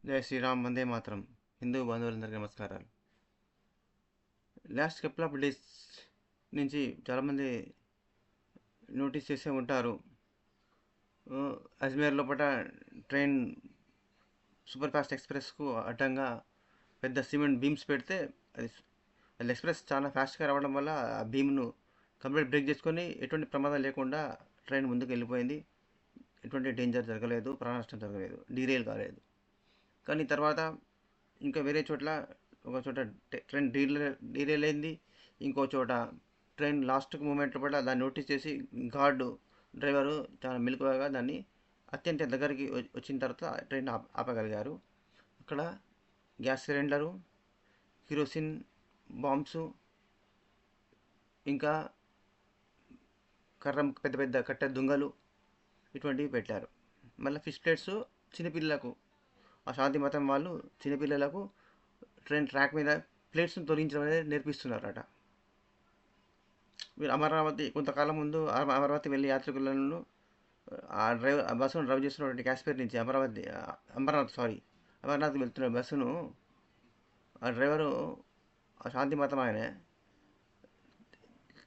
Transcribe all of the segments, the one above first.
జై శ్రీరామ్ వందే మాతరం. హిందూ బంధువులందరికీ నమస్కారాలు. లాస్ట్ కపుల్ ఆఫ్ డేస్ నుంచి చాలామంది నోటీస్ చేసే ఉంటారు. అజ్మీర్ లోపల ట్రైన్ సూపర్ ఫాస్ట్ ఎక్స్ప్రెస్కు అడ్డంగా పెద్ద సిమెంట్ బీమ్స్ పెడితే అది అది ఎక్స్ప్రెస్ చాలా ఫాస్ట్గా రావడం వల్ల ఆ బీమ్ను కంప్లీట్ బ్రేక్ చేసుకొని ఎటువంటి ప్రమాదం లేకుండా ట్రైన్ ముందుకు వెళ్ళిపోయింది. ఎటువంటి డేంజర్ జరగలేదు, ప్రాణ నష్టం జరగలేదు, డీరైల్ కాలేదు. కానీ తర్వాత ఇంకా వేరే చోట్ల ఒక చోట ట్రైన్ డీరైల్ అయింది. ఇంకో చోట ట్రైన్ లాస్ట్ మూమెంట్లో కూడా దాన్ని నోటీస్ చేసి గార్డు డ్రైవరు చాలా మెలకువగా దాన్ని అత్యంత దగ్గరికి వచ్చిన తర్వాత ట్రైన్ ఆపగలిగారు. అక్కడ గ్యాస్ సిలిండరు, కిరోసిన్ బాంబ్స్, ఇంకా పెద్ద పెద్ద కట్టె దుంగలు ఇటువంటివి పెట్టారు. మళ్ళీ ఫిష్ ప్లేట్స్ చిన్నపిల్లలకు, ఆ శాంతి మతం వాళ్ళు చిన్నపిల్లలకు ట్రైన్ ట్రాక్ మీద ప్లేట్స్ని తొలగించడం అనేది నేర్పిస్తున్నారట. మీరు అమరావతి కొంతకాలం ముందు అమరావతి వెళ్ళి యాత్రికులను ఆ బస్సును డ్రైవ్ చేస్తున్నటువంటి కాశ్మీర్ నుంచి అమర్నాథ్ వెళ్తున్న బస్సును ఆ డ్రైవరు ఆ శాంతి మతం ఆయనే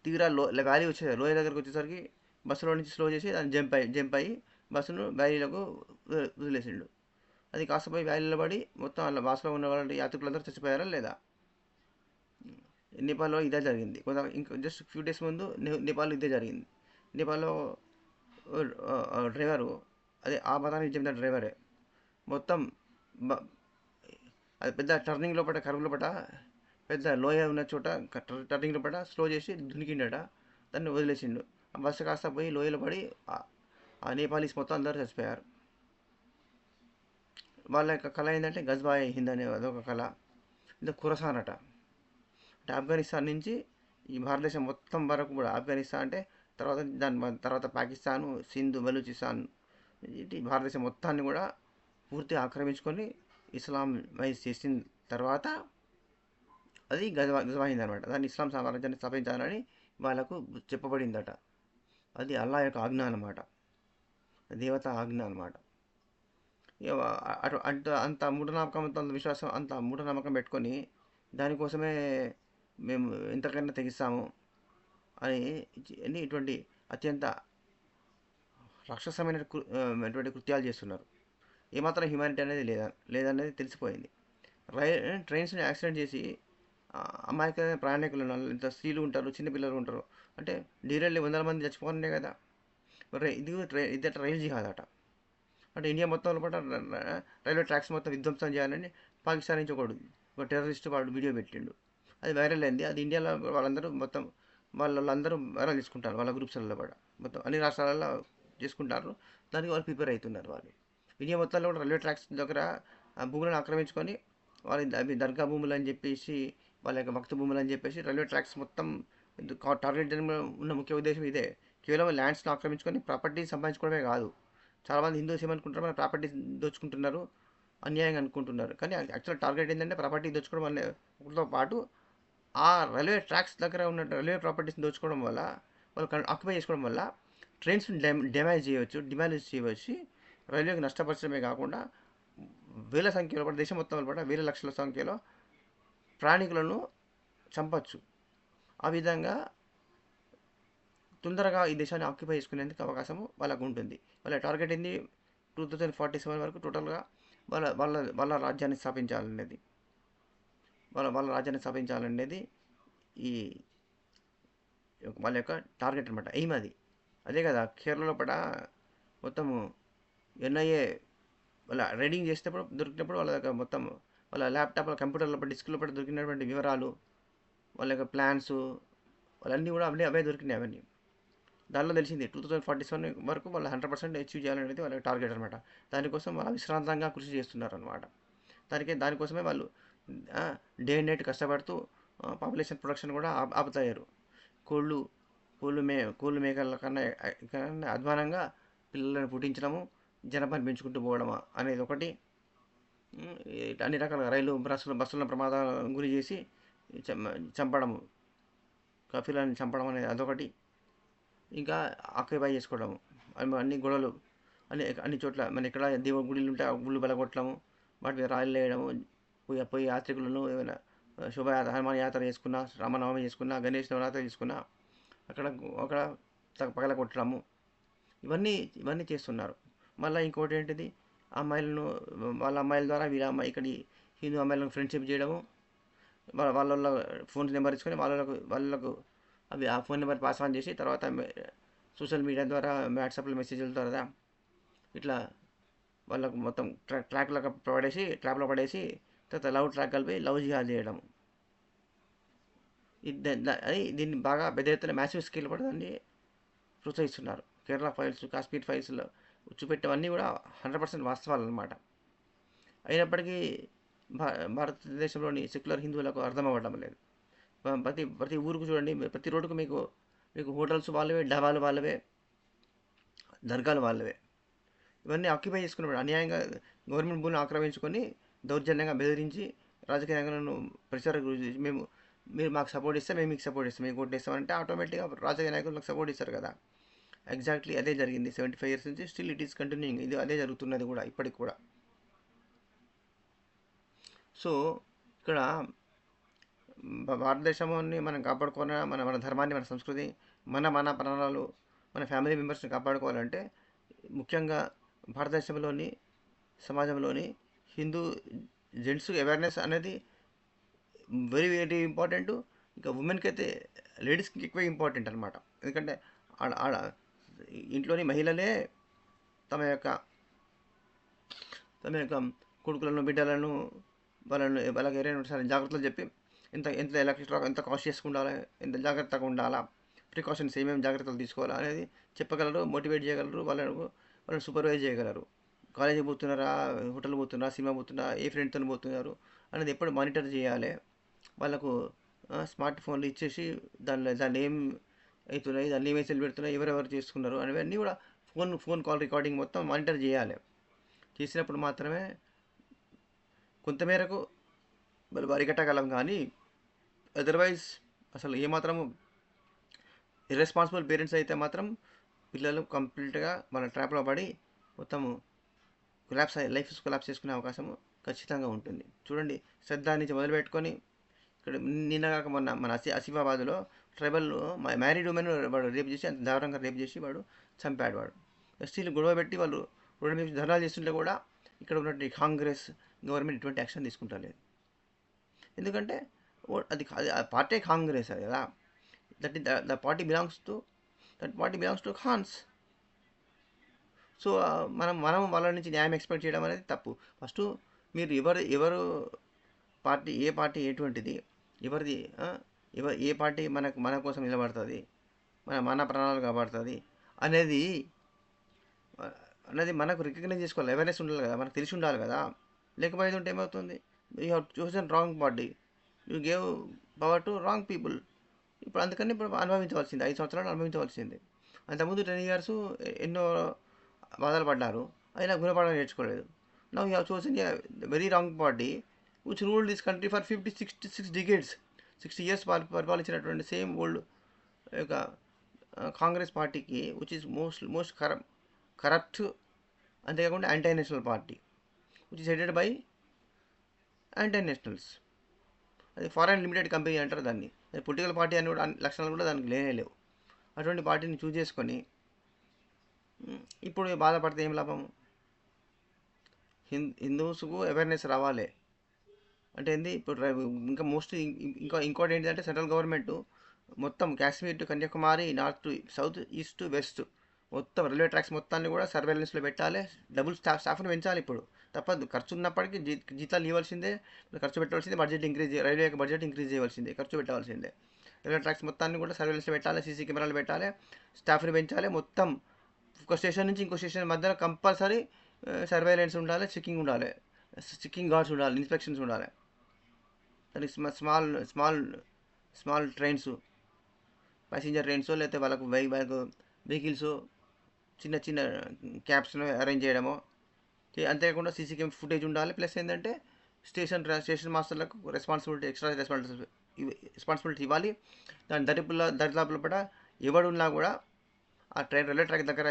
తీరా వ్యాలీ వచ్చేసరికి లోయ దగ్గరకు వచ్చేసరికి బస్సులో నుంచి స్లో చేసి దాన్ని జంప్ అయ్యి బస్సును వ్యాలీలకు వదిలేసిండు. అది కాస్త పోయి వ్యాలీలో పడి మొత్తం అలా బస్సులో ఉన్న వాళ్ళ యాత్రికులందరూ చచ్చిపోయారా లేదా? నేపాల్లో ఇదే జరిగింది. ఇంకా జస్ట్ ఫ్యూ డేస్ ముందు నేపాల్లో ఇదే జరిగింది. నేపాల్లో డ్రైవరు, అదే ఆ మతానికి చెందిన డ్రైవరే, మొత్తం అది పెద్ద టర్నింగ్ లోపల కరువు లోపల పెద్ద లోయ ఉన్న చోట టర్నింగ్ లోపల స్లో చేసి దునికిండట. దాన్ని వదిలేసిండు. ఆ బస్సు కాస్త పోయి లోయలో పడి ఆ నేపాలీస్ మొత్తం అందరూ చచ్చిపోయారు. వాళ్ళ యొక్క కళ ఏంటంటే గజ్బాయ్ హింద్ అనే అదొక కళ. ఇది ఖురసాన్ అట. అంటే ఆఫ్ఘనిస్తాన్ నుంచి ఈ భారతదేశం మొత్తం వరకు కూడా, ఆఫ్ఘనిస్తాన్ అంటే దాని తర్వాత పాకిస్తాను, సింధు, బలూచిస్తాన్, ఇటు భారతదేశం మొత్తాన్ని కూడా పూర్తిగా ఆక్రమించుకొని ఇస్లామైజ్ చేసిన తర్వాత అది గజవాహింది అనమాట. దాన్ని ఇస్లాం సామ్రాజ్యాన్ని స్థాపించాలని వాళ్ళకు చెప్పబడిందట. అది అల్లా యొక్క ఆజ్ఞ అనమాట, దేవత ఆజ్ఞ అనమాట. అంత మూఢనమ్మకం, అంత విశ్వాసం, అంత మూఢనమ్మకం పెట్టుకొని దానికోసమే మేము ఎంతకైనా తెగిస్తాము అని ఇటువంటి అత్యంత రాక్షసమైనటువంటి కృత్యాలు చేస్తున్నారు. ఏమాత్రం హ్యుమానిటీ అనేది లేదనేది తెలిసిపోయింది. ట్రైన్స్ని యాక్సిడెంట్ చేసి అమాయకమైన ప్రయాణికులు, ఇంత స్త్రీలు ఉంటారు, చిన్నపిల్లలు ఉంటారు. అంటే డీరైల్ వందల మంది చచ్చిపోతున్నాయి కదా. ఇది రైలు జిహాద్ అట. అంటే ఇండియా మొత్తం లోపల రైల్వే ట్రాక్స్ మొత్తం విధ్వంసం చేయాలని పాకిస్తాన్ నుంచి ఒక టెర్రరిస్ట్ వాడు వీడియో పెట్టిండు. అది వైరల్ అయింది. అది ఇండియాలో వాళ్ళందరూ మొత్తం వాళ్ళందరూ వైరల్ చేసుకుంటారు. వాళ్ళ గ్రూప్స్లలో కూడా మొత్తం అన్ని రాష్ట్రాలలో చేసుకుంటారు. దానికి వాళ్ళు ప్రిపేర్ అవుతున్నారు. వాళ్ళు ఇండియా మొత్తంలో కూడా రైల్వే ట్రాక్స్ దగ్గర భూములను ఆక్రమించుకొని అవి దర్గా భూములు అని చెప్పేసి, వాళ్ళ యొక్క భక్త భూములు అని చెప్పేసి రైల్వే ట్రాక్స్ మొత్తం టార్గెట్ ఉన్న ముఖ్య ఉద్దేశం ఇదే. కేవలం ల్యాండ్స్ని ఆక్రమించుకొని ప్రాపర్టీని సంపాదించుకోవడమే కాదు. చాలామంది హిందూస్ ఏమనుకుంటారు, మన ప్రాపర్టీ దోచుకుంటున్నారు, అన్యాయంగా అనుకుంటున్నారు. కానీ యాక్చువల్ టార్గెట్ ఏంటంటే ప్రాపర్టీ దోచుకోవడం అనేతో పాటు ఆ రైల్వే ట్రాక్స్ దగ్గర ఉన్న రైల్వే ప్రాపర్టీస్ని దోచుకోవడం వల్ల, వాళ్ళు ఆక్యుపై చేసుకోవడం వల్ల ట్రైన్స్ని డిమాలిష్ చేయవచ్చు. రైల్వేకి నష్టపరచడమే కాకుండా వేల సంఖ్యలో కూడా, దేశం మొత్తం కూడా వేల లక్షల సంఖ్యలో ప్రయాణికులను చంపచ్చు. ఆ విధంగా తొందరగా ఈ దేశాన్ని ఆక్యుపై చేసుకునేందుకు అవకాశం వాళ్ళకు ఉంటుంది. వాళ్ళ టార్గెట్ ఏంది, 2047 వరకు టోటల్గా వాళ్ళ వాళ్ళ వాళ్ళ రాజ్యాన్ని స్థాపించాలనేది వాళ్ళ రాజ్యాన్ని స్థాపించాలనేది ఈ వాళ్ళ యొక్క టార్గెట్ అనమాట, ఎయిమ్ అది. అదే కదా కేరళలో పడ మొత్తము ఎన్ఐఏ వాళ్ళ రైడింగ్ చేసేటప్పుడు దొరికినప్పుడు వాళ్ళ దగ్గర మొత్తం వాళ్ళ ల్యాప్టాప్, వాళ్ళ కంప్యూటర్లో డిస్క్లో పడి దొరికినటువంటి వివరాలు, వాళ్ళ యొక్క ప్లాన్స్, వాళ్ళన్నీ కూడా అవే దొరికినాయి. అవన్నీ దానిలో తెలిసింది 2047 వరకు వాళ్ళు 100% అచీవ్ చేయాలనేది వాళ్ళ టార్గెట్ అనమాట. దానికోసం వాళ్ళు విశ్రాంతంగా కృషి చేస్తున్నారు అనమాట. దానికోసమే వాళ్ళు డే అండ్ నైట్ కష్టపడుతూ పాపులేషన్ ప్రొడక్షన్ కూడా ఆపుతారు. కోళ్ళు మేకల కన్నా అధ్వానంగా పిల్లలను పుట్టించడము, జనాభాని పెంచుకుంటూ పోవడం అనేది ఒకటి. అన్ని రకాల బస్సులను ప్రమాదాలకు గురి చేసి చంపడము, కఫీలను చంపడం అనేది అదొకటి. ఇంకా ఆక్యుపై చేసుకోవడము, అన్ని గొడవలు, అన్ని చోట్ల మన ఎక్కడ దేవుడి గుడిలు ఉంటే ఆ గుళ్ళు బలగొట్టడము, వాటి మీద రాళ్ళు వేయడము, పోయి యాత్రికులను ఏమైనా శోభయాత్ర, హనుమాన్ యాత్ర చేసుకున్నా, రామనవమి చేసుకున్నా, గణేష్ నవరాత్రి చేసుకున్నా అక్కడ అక్కడ పగల కొట్టడము, ఇవన్నీ ఇవన్నీ చేస్తున్నారు. మళ్ళీ ఇంకోటి ఏంటిది, అమ్మాయిలను వాళ్ళ అమ్మాయిల ద్వారా వీళ్ళ అమ్మాయి ఇక్కడి హిందూ అమ్మాయిలను ఫ్రెండ్షిప్ చేయడము, వాళ్ళ ఫోన్ నెంబర్ ఇచ్చుకొని వాళ్ళకు అవి ఆ ఫోన్ నెంబర్ పాస్ ఆన్ చేసి తర్వాత సోషల్ మీడియా ద్వారా వాట్సాప్లో మెసేజ్ల ద్వారా ఇట్లా వాళ్ళకు మొత్తం ట్రాక్లో పడేసి తర్వాత లవ్ ట్రాక్ కలిపి లవ్ జిహాద్ చేయడం. అది దీన్ని బాగా పెద్ద ఎత్తున మ్యాసివ్ స్కేల్ కూడా దాన్ని ప్రోత్సహిస్తున్నారు. కేరళ ఫైల్స్, కాశ్మీర్ ఫైల్స్లో చూపెట్టేవన్నీ కూడా 100% వాస్తవాలు అన్నమాట. అయినప్పటికీ భారతదేశంలోని సెక్యులర్ హిందువులకు అర్థం అవ్వడం లేదు. ప్రతి ఊరుకు చూడండి, ప్రతి రోడ్డుకు మీకు హోటల్స్ వాళ్ళవే, డాబాలు వాళ్ళవే, దర్గాలు వాళ్ళవే. ఇవన్నీ ఆక్యుపై చేసుకున్నప్పుడు అన్యాయంగా గవర్నమెంట్ భూమిని ఆక్రమించుకొని దౌర్జన్యంగా బెదిరించి రాజకీయ నాయకులను ప్రెషర్ మీరు మాకు సపోర్ట్ ఇస్తే మేము మీకు సపోర్ట్ ఇస్తాం, మీకు ఓట్లు ఇస్తామంటే ఆటోమేటిక్గా రాజకీయ నాయకులు నాకు సపోర్ట్ ఇస్తారు కదా. ఎగ్జాక్ట్లీ అదే జరిగింది 75 years నుంచి. Still it is continuing. ఇది అదే జరుగుతున్నది కూడా ఇప్పటికి కూడా. సో ఇక్కడ భారతదేశాన్ని మనం కాపాడుకోవాలన్నా, మన ధర్మాన్ని, మన సంస్కృతి, మన ప్రాణాలు, మన ఫ్యామిలీ మెంబర్స్ని కాపాడుకోవాలంటే ముఖ్యంగా భారతదేశంలోని సమాజంలోని హిందూ జెంట్స్ అవేర్నెస్ అనేది వెరీ వెరీ ఇంపార్టెంట్. ఇంకా ఉమెన్కి అయితే లేడీస్కి ఎక్కువ ఇంపార్టెంట్ అనమాట. ఎందుకంటే ఆడ ఇంట్లోని మహిళలే తమ యొక్క కొడుకులను, బిడ్డలను వాళ్ళకి ఏదైనా సరే జాగ్రత్తలు చెప్పి ఎంత కాషియస్గా ఉండాలి, ఎంత జాగ్రత్తగా ఉండాలా, ప్రికాషన్స్ ఏమేమి జాగ్రత్తలు తీసుకోవాలా అనేది చెప్పగలరు, మోటివేట్ చేయగలరు, వాళ్ళని సూపర్వైజ్ చేయగలరు. కాలేజీకి పోతున్నారా, హోటల్ పోతున్నారా, సినిమా పోతున్నారా, ఏ ఫ్రెండ్తో పోతున్నారు అనేది ఎప్పుడు మానిటర్ చేయాలి. వాళ్ళకు స్మార్ట్ ఫోన్లు ఇచ్చేసి దాన్ని ఏం అవుతున్నాయి, దాన్ని ఏం మెసేజ్ పెడుతున్నాయి, ఎవరెవరు చేసుకున్నారు అనేవన్నీ కూడా ఫోన్ కాల్ రికార్డింగ్ మొత్తం మానిటర్ చేయాలి. చేసినప్పుడు మాత్రమే కొంతమేరకు వాళ్ళు అరికట్టగలం. కానీ అదర్వైజ్ అసలు ఏమాత్రము ఇర్రెస్పాన్సిబుల్ పేరెంట్స్ అయితే మాత్రం పిల్లలు కంప్లీట్గా మన ట్రాప్లో పడి మొత్తము లైఫ్ కొలాప్స్ చేసుకునే అవకాశం ఖచ్చితంగా ఉంటుంది. చూడండి, శ్రద్ధ నుంచి మొదలుపెట్టుకొని ఇక్కడ నిన్నగాక మన ఆసిఫాబాద్లో ట్రైబల్ మ్యారీడ్ ఉమెన్ వాడు రేపు చేసి, అంత దారుణంగా రేపు చేసి వాడు చంపాడు. వాడు స్టిల్ గొడవ పెట్టి వాళ్ళు రోడ్డు మీద ధర్నాలు చేస్తుంటే కూడా ఇక్కడ ఉన్నటువంటి కాంగ్రెస్ గవర్నమెంట్ ఎటువంటి యాక్షన్ తీసుకుంటలేదు. ఎందుకంటే అది పార్టీ కాంగ్రెస్ అది కదా. The party belongs to Khans. So మనం వాళ్ళ నుంచి న్యాయం ఎక్స్పెక్ట్ చేయడం అనేది తప్పు. ఫస్ట్ మీరు ఎవరు పార్టీ, ఏ పార్టీ ఎటువంటిది, ఎవరిది, ఏ పార్టీ మన కోసం నిలబడుతుంది, మన ప్రాణాలు కాపాడుతుంది అనేది మనకు రికగ్నైజ్ చేసుకోవాలి. అవేర్నెస్ ఉండాలి కదా, మనకు తెలిసి ఉండాలి కదా. లేకపోతే ఉంటే ఏమవుతుంది, you have chosen wrong party, you gave power to wrong people. అందుకని ఇప్పుడు అనుభవించవలసింది, 5 సంవత్సరాలు అనుభవించవలసింది. అంతకుముందు 10 years ఎన్నో బాధలు పడ్డారు, అయినా గుణపాఠం నేర్చుకోలేదు. Now you have chosen a very wrong party which ruled this country for 66 decades. 60 years పరిపాలించినటువంటి సేమ్ ఓల్డ్ యొక్క కాంగ్రెస్ పార్టీకి విచ్ ఈస్ మోస్ట్ కరప్ట్, అంతేకాకుండా anti national party which is headed by anti nationals. అది foreign limited company అంటారు దాన్ని. Political party అని కూడా లక్షణాలు కూడా దానికి లేవు. అటువంటి పార్టీని చూస్ చేసుకొని ఇప్పుడు బాధపడితే ఏం లాభం? హిందూస్కు అవేర్నెస్ రావాలి అంటే ఏంది, ఇప్పుడు ఇంకా ఇంకోటి ఏంటంటే సెంట్రల్ గవర్నమెంట్ మొత్తం Kashmir to Kanyakumari, north to south, east to west మొత్తం రైల్వే ట్రాక్స్ మొత్తాన్ని కూడా సర్వేలెన్స్లో పెట్టాలి. డబుల్ స్టాఫ్ని పెంచాలి. ఇప్పుడు తప్పదు, ఖర్చు ఉన్నప్పటికీ జీతాలు ఇవ్వాల్సిందే, ఖర్చు పెట్టవలసిందే, రైల్వే బడ్జెట్ ఇంక్రీజ్ చేయవలసిందే, ఖర్చు పెట్టవలసిందే. రైల్వే ట్రాక్స్ మొత్తాన్ని కూడా సర్వేలెన్స్లో పెట్టాలి, సీసీ కెమెరాలు పెట్టాలి, స్టాఫ్ని పెంచాలి. మొత్తం ఒక స్టేషన్ నుంచి ఇంకో స్టేషన్ మధ్యలో కంపల్సరీ సర్వేలెన్స్ ఉండాలి, చెకింగ్ గార్డ్స్ ఉండాలి, ఇన్స్పెక్షన్స్ ఉండాలి. దానికి స్మాల్ ట్రైన్స్, ప్యాసింజర్ ట్రైన్స్, లేకపోతే వాళ్ళకు వెహికల్స్, చిన్న క్యాబ్స్ను అరేంజ్ చేయడము. అంతేకాకుండా సీసీ కెమెరా ఫుటేజ్ ఉండాలి. ప్లస్ ఏంటంటే స్టేషన్ మాస్టర్లకు ఎక్స్ట్రా రెస్పాన్సిబిలిటీ ఇవ్వాలి. దాని దరిదాపుల పడ ఎవడున్నా కూడా ఆ రైల్వే ట్రాక్ దగ్గర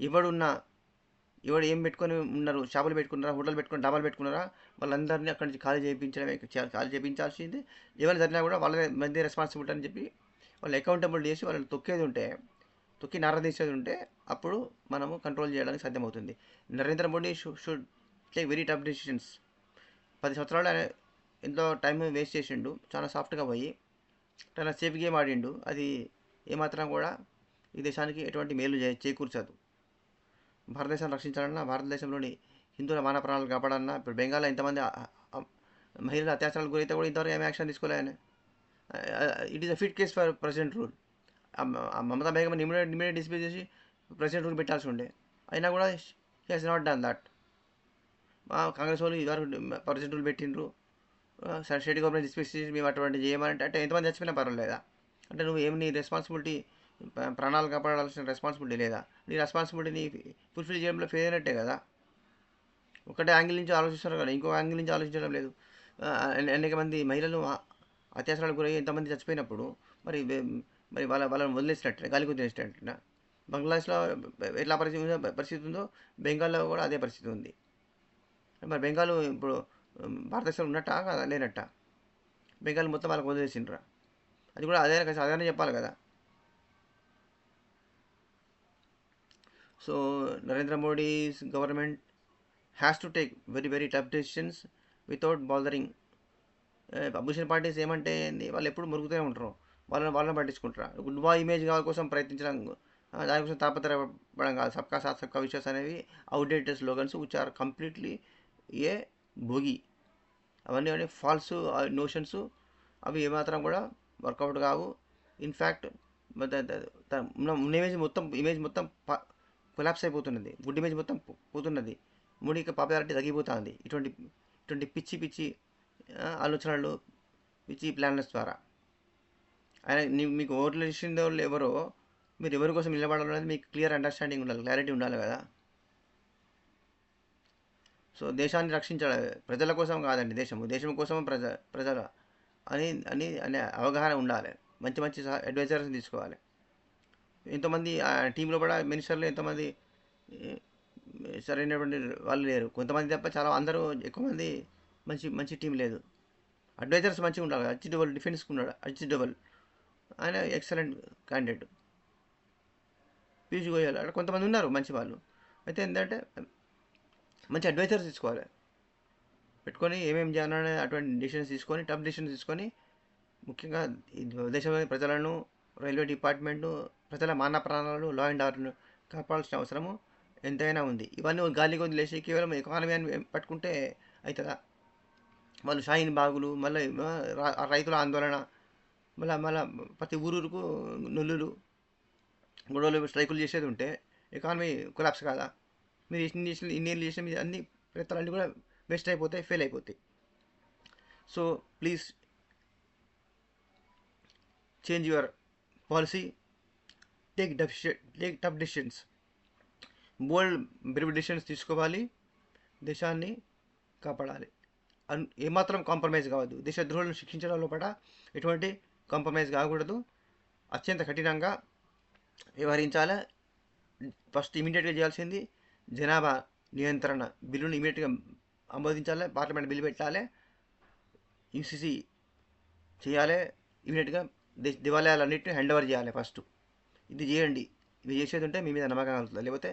ఎవడున్నా ఎవడు ఏం పెట్టుకొని ఉన్నారు, షాపులు పెట్టుకున్నారా, హోటల్ పెట్టుకుని డాబాలు పెట్టుకున్నారా, వాళ్ళందరినీ అక్కడి నుంచి ఖాళీ చేయించడమే, ఖాళీ చేయించాల్సింది. ఎవరు జరిగినా కూడా వాళ్ళ మధ్య రెస్పాన్సిబిలిటీ అని చెప్పి వాళ్ళు అకౌంటబుల్ చేసి వాళ్ళని తొక్కేది ఉంటే, తొక్కి నారదీసేది ఉంటే అప్పుడు మనము కంట్రోల్ చేయడానికి సాధ్యమవుతుంది. Narendra Modi should take very tough decisions. 10 సంవత్సరాలు ఆయన ఎంతో టైం వేస్ట్ చేసిండు, చాలా సాఫ్ట్గా పోయి చాలా సేఫ్ గేమ్ ఆడిండు. అది ఏమాత్రం కూడా ఈ దేశానికి ఎటువంటి మేలు చేకూర్చదు. భారతదేశాన్ని రక్షించాలన్నా, భారతదేశంలోని హిందువుల మాన ప్రాణాలు కాపాడాలన్నా, ఇప్పుడు బెంగాల్లో ఎంతమంది మహిళల అత్యాచారాలకు గురైతే కూడా ఇంతవరకు ఏమి యాక్షన్ తీసుకోలే ఆయన. It is a fit case for president rule. Mamata Begum immediate dismiss చేసి ప్రెసిడెంట్ రూల్ పెట్టాల్సి ఉండే, అయినా కూడా he has not done that. Congress వాళ్ళు ఇదివరకు ప్రెసిడెంట్ రూల్ పెట్టిండ్రు, స్టేట్ గవర్నమెంట్ డిస్మిస్ చేసి మేము అటువంటి చేయమని అంటే ఎంతమంది చచ్చిపోయినా పర్వాలేదా? అంటే నువ్వు ఏమి నీ రెస్పాన్సిబిలిటీ, ప్రాణాలు కాపాడాల్సిన రెస్పాన్సిబిలిటీ లేదా? నీ రెస్పాన్సిబిలిటీని ఫుల్ఫిల్ చేయడంలో ఫెయిల్ అయినట్టే కదా. ఒకటే యాంగిల్ నుంచి ఆలోచిస్తున్నారు కదా, ఇంకో యాంగిల్ నుంచి ఆలోచించడం లేదు. అనేక మంది మహిళలు అత్యాచారాలకు గురయ్యి ఎంతమంది చచ్చిపోయినప్పుడు మరి మరి వాళ్ళని వదిలేసినట్టే, గాలి కుదిలేసినట్టున. బంగ్లాదేశ్లో ఎట్లా పరిస్థితి ఉందో బెంగాల్లో కూడా అదే పరిస్థితి ఉంది. మరి బెంగాల్ ఇప్పుడు భారతదేశంలో ఉన్నట్టా కదా, లేనట్టా? బెంగాల్ మొత్తం వాళ్ళకి వదిలేసిండ్రా? అది కూడా అదే అదే చెప్పాలి కదా. So Narendra Modi's government has to take very very tough decisions without bothering. Opposition parties ఏమంటే వాళ్ళు ఎప్పుడు మురుగుతూనే ఉంటారు, వాళ్ళని పట్టించుకుంటారు. గుడ్ బాయ్ ఇమేజ్ కోసం ప్రయత్నించడం, దానికోసం తాపత్రయపడడం కాదు. సబ్కా సాత్ సబ్కా విశ్వాస్ అనేవి outdated slogans which are completely a bogey. అవన్నీ ఫాల్స్ నోషన్స్. అవి ఏమాత్రం కూడా వర్కౌట్ కావు. ఇన్ఫ్యాక్ట్ ఇమేజ్ మొత్తం కొలాప్స్ అయిపోతున్నది. గుడ్ ఇమేజ్ మొత్తం పోతున్నది. మోడీకి పాపులారిటీ తగ్గిపోతుంది ఇటువంటి పిచ్చి పిచ్చి ఆలోచనలు, పిచ్చి ప్లాన్ల ద్వారా. ఆయన మీకు ఓట్లు ఇచ్చిన వాళ్ళు ఎవరో, మీరు ఎవరి కోసం నిలబడాలనేది మీకు క్లియర్ అండర్స్టాండింగ్ ఉండాలి, క్లారిటీ ఉండాలి కదా. సో దేశాన్ని రక్షించాలి, ప్రజల కోసం కాదండి, దేశం కోసం ప్రజల అనే అవగాహన ఉండాలి. మంచి మంచి అడ్వైజర్స్ తీసుకోవాలి. ఎంతోమంది టీంలో కూడా మినిస్టర్లు ఎంతోమంది సరైనటువంటి వాళ్ళు లేరు, కొంతమంది తప్ప చాలా అందరూ ఎక్కువ మంది మంచి టీం లేదు. అడ్వైజర్స్ మంచిగా ఉండాలి. అజిత్ డోవల్ డిఫెన్స్కి ఉన్నాడు, అజిత్ డోవల్ ఆయన ఎక్సలెంట్ క్యాండిడేట్. పీయూష్ గోయల్ అక్కడ కొంతమంది ఉన్నారు మంచి వాళ్ళు. అయితే ఏంటంటే మంచి అడ్వైజర్స్ తీసుకోవాలి, పెట్టుకొని ఏమేమి చేయాలనే అటువంటి డిసిషన్స్ తీసుకొని, టఫ్ డిసిషన్స్ తీసుకొని, ముఖ్యంగా ఈ దేశంలోని ప్రజలను, రైల్వే డిపార్ట్మెంటు, ప్రజల మాన ప్రాణాలు, లా అండ్ ఆర్డర్ను కాపాడాల్సిన అవసరము ఎంతైనా ఉంది. ఇవన్నీ గాలికి వదిలేసి కేవలం ఎకానమీ అని పట్టుకుంటే అవుతుందా? వాళ్ళు షాహీన్ బాగులు, మళ్ళీ రైతుల ఆందోళన, మళ్ళీ ప్రతి ఊరుకు నొల్లులు, గొడవలు, స్ట్రైకులు చేసేది ఉంటే ఎకానమీ కొలాప్స్ కాదా? మీరు ఇన్నేళ్ళు చేసిన మీద అన్ని ప్రయత్నాలన్నీ కూడా వేస్ట్ అయిపోతాయి, ఫెయిల్ అయిపోతాయి. So please change your policy, take tough decisions, bold brave decisions తీసుకోవాలి. దేశాన్ని కాపాడాలి. ఏమాత్రం కాంప్రమైజ్ కావద్దు. దేశద్రోహులను శిక్షించడం లోపల ఎటువంటి కాంప్రమైజ్ కాకూడదు. అత్యంత కఠినంగా వ్యవహరించాలి. ఫస్ట్ ఇమీడియట్గా చేయాల్సింది జనాభా నియంత్రణ బిల్లును ఇమీడియట్గా ఆమోదించాలి, పార్లమెంట్ బిల్లు పెట్టాలి, యూసీసీ చేయాలి, ఇమీడియట్గా దివాలయాలన్నింటినీ హ్యాండ్ ఓవర్ చేయాలి. ఫస్ట్ ఇది చేయండి. ఇది చేసేది ఉంటే మీ మీద నమ్మకం కలుగుతుంది. లేకపోతే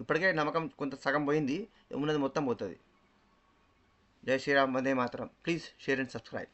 ఇప్పటికే నమ్మకం కొంత సగం పోయింది, ఉన్నది మొత్తం పోతుంది. జై Shriram, Vande Mataram. Please share and subscribe.